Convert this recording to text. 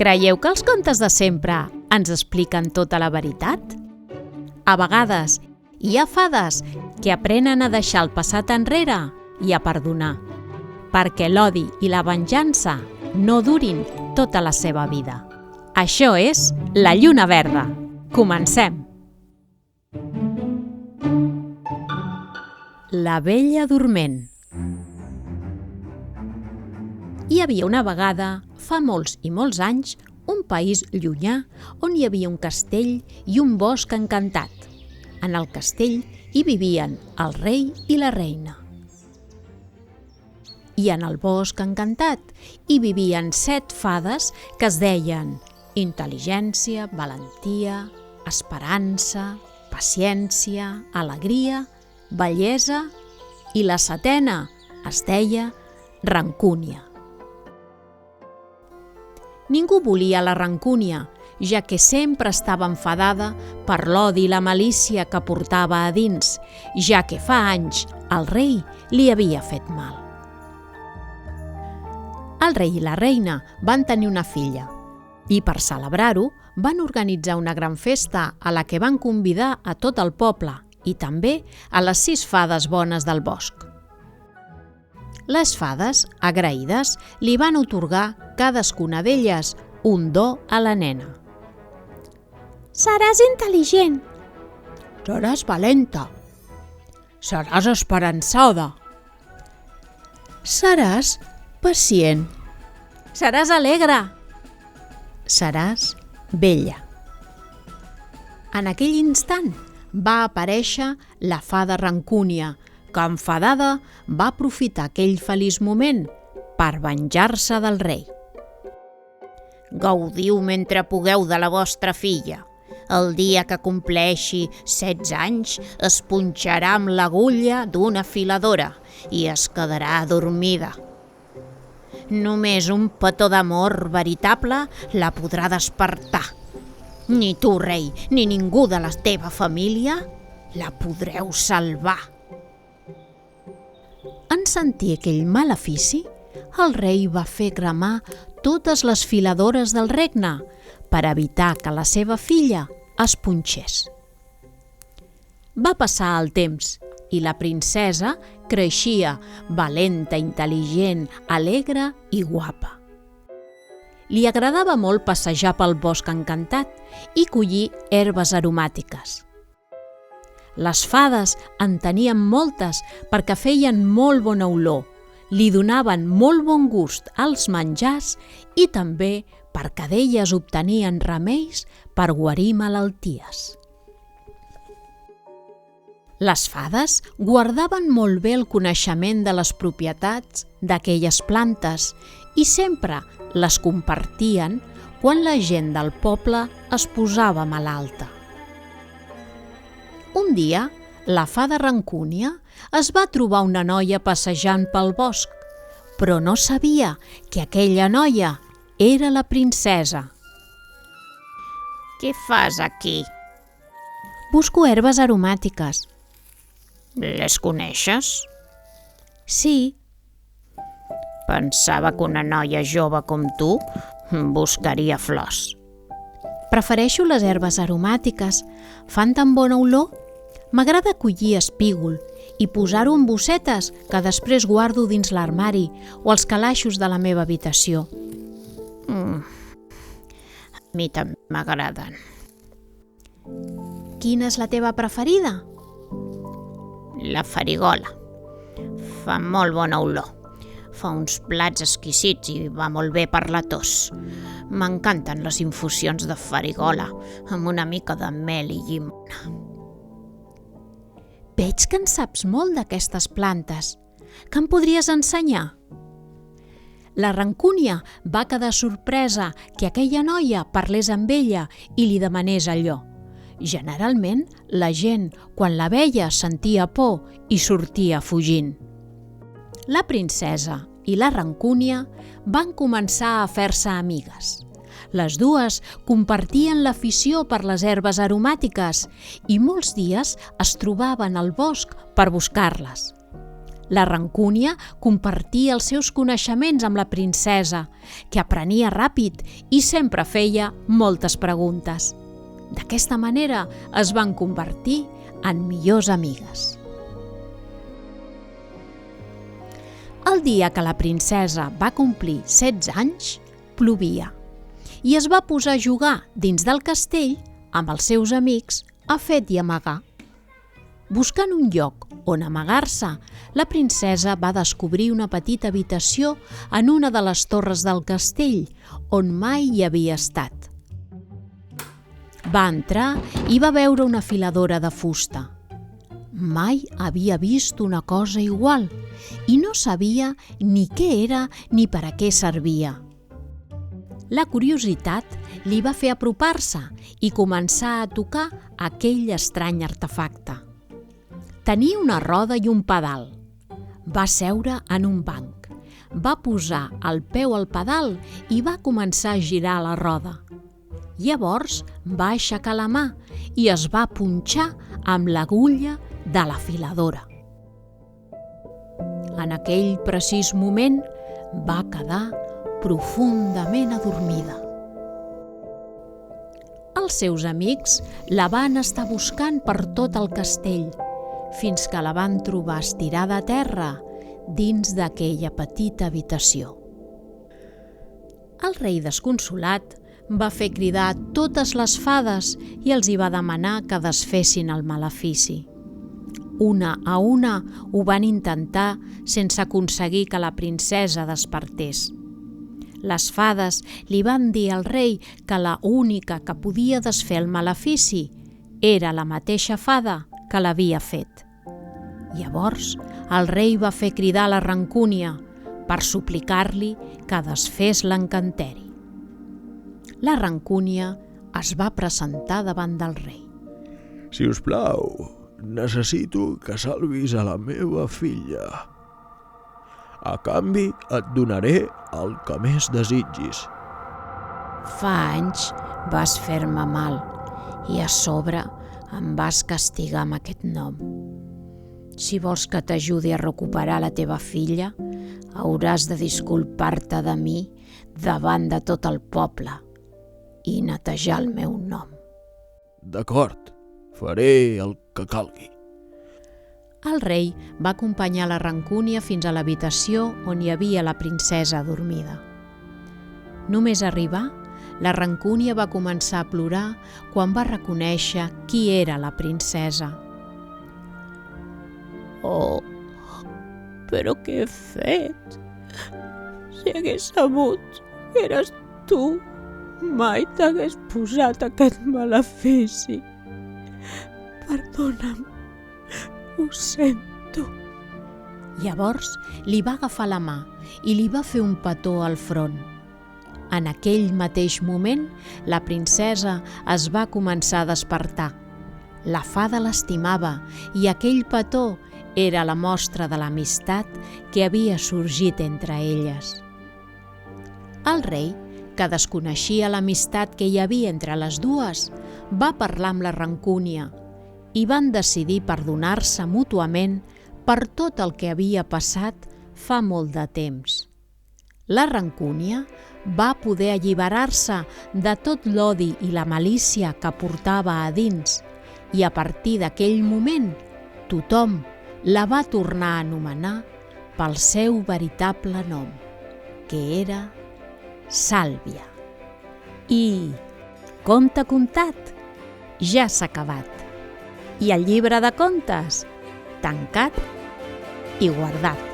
Creieu que els contes de sempre ens expliquen tota la veritat? A vegades hi ha fades que aprenen a deixar el passat enrere i a perdonar, perquè l'odi i la venjança no durin tota la seva vida. Això és La Lluna Verda. Comencem! La Bella Dorment. Hi havia una vegada, fa molts i molts anys, un país llunyà on hi havia un castell i un bosc encantat. En el castell hi vivien el rei i la reina. I en el bosc encantat hi vivien 7 fades que es deien intel·ligència, valentia, esperança, paciència, alegria, bellesa i la 7a es deia rancúnia. Ningú volia la rancúnia, ja que sempre estava enfadada per l'odi i la malícia que portava a dins, ja que fa anys el rei li havia fet mal. El rei i la reina van tenir una filla i per celebrar-ho van organitzar una gran festa a la que van convidar a tot el poble i també a les 6 fades bones del bosc. Les fades, agraïdes, li van atorgar cadascuna d'elles un do a la nena. Seràs intel·ligent. Seràs valenta. Seràs esperançada. Seràs pacient. Seràs alegre. Seràs bella. En aquell instant va aparèixer la fada rancúnia, que enfadada va aprofitar aquell feliç moment per venjar-se del rei. Gaudiu mentre pugueu de la vostra filla. El dia que compleixi 16 anys es punxarà amb l'agulla d'una afiladora i es quedarà adormida. Només un petó d'amor veritable la podrà despertar. Ni tu, rei, ni ningú de la teva família la podreu salvar. En sentir aquell malefici, el rei va fer cremar totes les filadores del regne per evitar que la seva filla es punxés. Va passar el temps i la princesa creixia valenta, intel·ligent, alegre i guapa. Li agradava molt passejar pel bosc encantat i collir herbes aromàtiques. Les fades en tenien moltes perquè feien molt bona olor, li donaven molt bon gust als menjars i també perquè d'elles obtenien remeis per guarir malalties. Les fades guardaven molt bé el coneixement de les propietats d'aquelles plantes i sempre les compartien quan la gent del poble es posava malalta. Un dia, la fada rancúnia es va trobar una noia passejant pel bosc, però no sabia que aquella noia era la princesa. Què fas aquí? Busco herbes aromàtiques. Les coneixes? Sí. Pensava que una noia jove com tu buscaria flors. Prefereixo les herbes aromàtiques. Fan tan bona olor. M'agrada collir espígol i posar-ho en bossetes que després guardo dins l'armari o els calaixos de la meva habitació. A mi també m'agraden. Quina és la teva preferida? La farigola. Fa molt bona olor. Fa uns plats exquisits i va molt bé per la tos. M'encanten les infusions de farigola amb una mica de mel i llimona. Veig que en saps molt d'aquestes plantes. Que em podries ensenyar? La rancúnia va quedar sorpresa que aquella noia parlés amb ella i li demanés allò. Generalment, la gent, quan la veia, sentia por i sortia fugint. La princesa i la rancúnia van començar a fer-se amigues. Les dues compartien l'afició per les herbes aromàtiques i molts dies es trobaven al bosc per buscar-les. La Rancúnia compartia els seus coneixements amb la princesa, que aprenia ràpid i sempre feia moltes preguntes. D'aquesta manera es van convertir en millors amigues. El dia que la princesa va complir 16 anys, plovia i es va posar a jugar dins del castell amb els seus amics a fet i amagar. Buscant un lloc on amagar-se, la princesa va descobrir una petita habitació en una de les torres del castell on mai hi havia estat. Va entrar i va veure una filadora de fusta. Mai havia vist una cosa igual i no sabia ni què era ni per a què servia. La curiositat li va fer apropar-se i començar a tocar aquell estrany artefacte. Tenia una roda i un pedal. Va seure en un banc, va posar el peu al pedal i va començar a girar la roda. Llavors va aixecar la mà i es va punxar amb l'agulla de la filadora. En aquell precís moment va quedar profundament adormida. Els seus amics la van estar buscant per tot el castell, fins que la van trobar estirada a terra dins d'aquella petita habitació. El rei desconsolat va fer cridar totes les fades i els hi va demanar que desfessin el malefici. Una a una ho van intentar sense aconseguir que la princesa despertés. Les fades li van dir al rei que la única que podia desfer el malefici era la mateixa fada que l'havia fet. Llavors, el rei va fer cridar la Rancúnia per suplicar-li que desfés l'encanteri. La Rancúnia es va presentar davant del rei. Si us plau, necessito que salvis a la meva filla. A canvi, et donaré el que més desitgis. Fa anys vas fer-me mal i a sobre em vas castigar amb aquest nom. Si vols que t'ajudi a recuperar la teva filla, hauràs de disculpar-te de mi davant de tot el poble i netejar el meu nom. D'acord, faré el que calgui. El rei va acompanyar la Rancúnia fins a l'habitació on hi havia la princesa adormida. Només arribar, la Rancúnia va començar a plorar quan va reconèixer qui era la princesa. Oh, però què he fet? Si hagués sabut que eres tu, mai t'hagués posat aquest malefici. Perdona'm, ho sento. Llavors li va agafar la mà i li va fer un petó al front. En aquell mateix moment, la princesa es va començar a despertar. La fada l'estimava i aquell petó era la mostra de l'amistat que havia sorgit entre elles. El rei, que desconeixia l'amistat que hi havia entre les dues, va parlar amb la Rancúnia i van decidir perdonar-se mútuament per tot el que havia passat fa molt de temps. La Rancúnia va poder alliberar-se de tot l'odi i la malícia que portava a dins i a partir d'aquell moment tothom la va tornar a anomenar pel seu veritable nom, que era Sàlvia. I conte contat, ja s'ha acabat. I el llibre de contes, tancat i guardat.